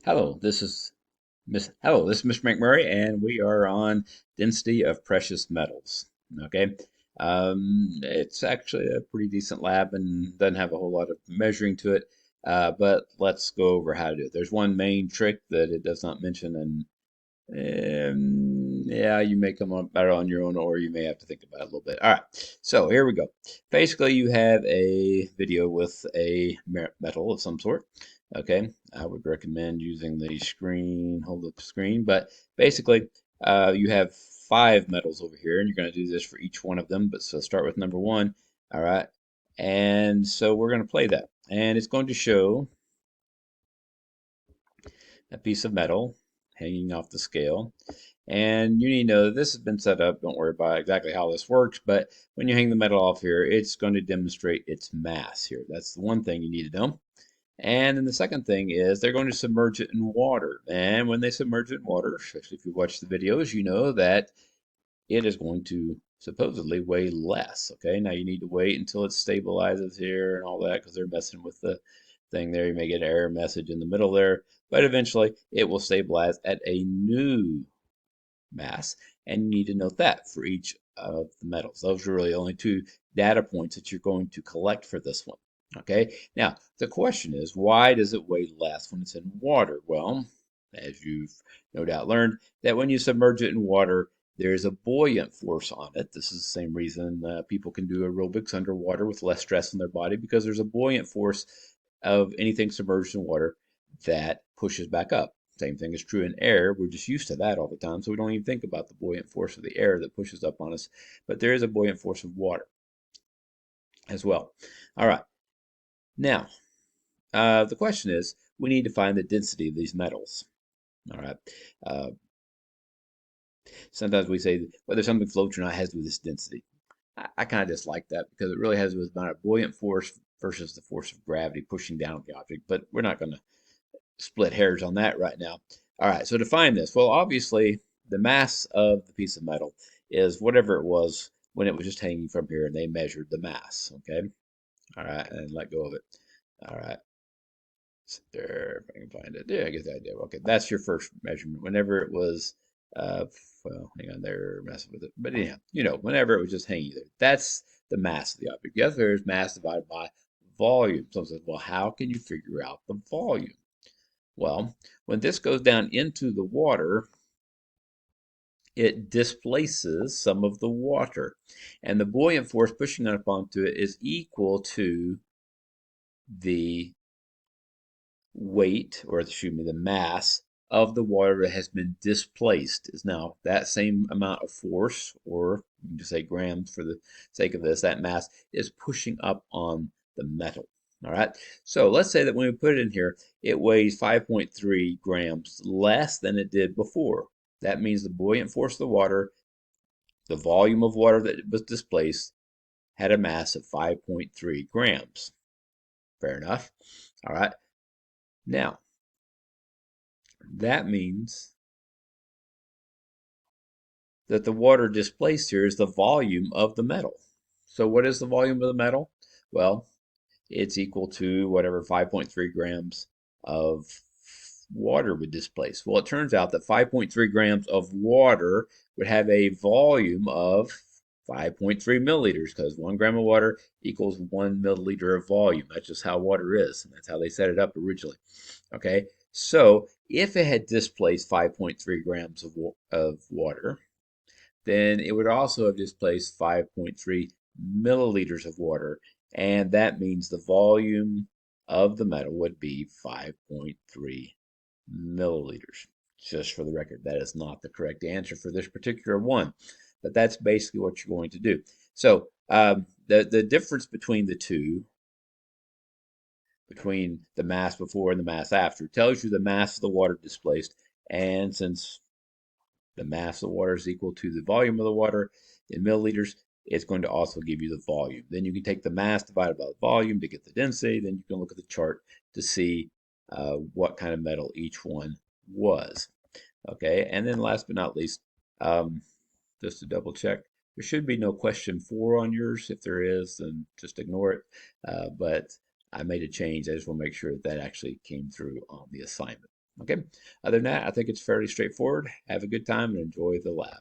Hello, this is Mr. McMurray, and we are on density of precious metals. Okay, it's actually a pretty decent lab and doesn't have a whole lot of measuring to it. But let's go over how to do it. There's one main trick that it does not mention, and yeah, you may come up better on your own, or you may have to think about it a little bit. All right, so here we go. Basically, you have a video with a metal of some sort. Okay, I would recommend using the screen, hold up the screen, but basically, you have five metals over here, and you're going to do this for each one of them. But so start with number one. All right, and so we're going to play that, and it's going to show a piece of metal hanging off the scale. And you need to know that this has been set up. Don't worry about exactly how this works, but when you hang the metal off here, it's going to demonstrate its mass here. That's the one thing you need to know. And then the second thing is they're going to submerge it in water. And when they submerge it in water, especially if you watch the videos, you know that it is going to supposedly weigh less. Okay, now you need to wait until it stabilizes here and all that because they're messing with the thing there. You may get an error message in the middle there, but eventually it will stabilize at a new mass, and you need to note that for each of the metals. Those are really only two data points that you're going to collect for this one. Okay, now the question is, why does it weigh less when it's in water? Well, as you've no doubt learned, that when you submerge it in water, there's a buoyant force on it. This is the same reason people can do aerobics underwater with less stress on their body because there's a buoyant force of anything submerged in water that pushes back up. Same thing is true in air. We're just used to that all the time, so we don't even think about the buoyant force of the air that pushes up on us. But there is a buoyant force of water as well. All right. Now, the question is, we need to find the density of these metals. All right. Uh, Sometimes we say whether something floats or not has to do with this density. I kind of dislike that because it really has to do with the amount of buoyant force versus the force of gravity pushing down the object. But we're not going to split hairs on that right now. All right, so to find this, well, obviously the mass of the piece of metal is whatever it was when it was just hanging from here, and they measured the mass. Okay, all right, and let go of it. All right, sit there, if I can find it. Yeah, I get the idea. Okay, that's your first measurement. Whenever it was, uh, well, hang on, they're messing with it. But anyhow, whenever it was just hanging there, that's the mass of the object. The other is mass divided by volume. So I said, well, how can you figure out the volume? Well, when this goes down into the water, it displaces some of the water. And the buoyant force pushing up onto it is equal to the weight, or excuse me, the mass of the water that has been displaced. Is now that same amount of force, or you can just say grams for the sake of this, that mass is pushing up on the metal. All right, so let's say that when we put it in here, it weighs 5.3 grams less than it did before. That means the buoyant force of the water, the volume of water that was displaced, had a mass of 5.3 grams. Fair enough. All right, now that means that the water displaced here is the volume of the metal. So what is the volume of the metal? Well, it's equal to whatever 5.3 grams of water would displace. Well, it turns out that 5.3 grams of water would have a volume of 5.3 milliliters because 1 gram of water equals 1 milliliter of volume. That's just how water is. And that's how they set it up originally. Okay, so if it had displaced 5.3 grams of water, then it would also have displaced 5.3 milliliters of water, and that means the volume of the metal would be 5.3 milliliters. Just for the record, that is not the correct answer for this particular one, but that's basically what you're going to do. So the difference between the two, between the mass before and the mass after, tells you the mass of the water displaced, and since the mass of the water is equal to the volume of the water in milliliters, it's going to also give you the volume. Then you can take the mass divided by the volume to get the density. Then you can look at the chart to see what kind of metal each one was. Okay, and then last but not least, just to double check, there should be no question 4 on yours. If there is, then just ignore it. But I made a change. I just want to make sure that actually came through on the assignment. Okay. Other than that, I think it's fairly straightforward. Have a good time and enjoy the lab.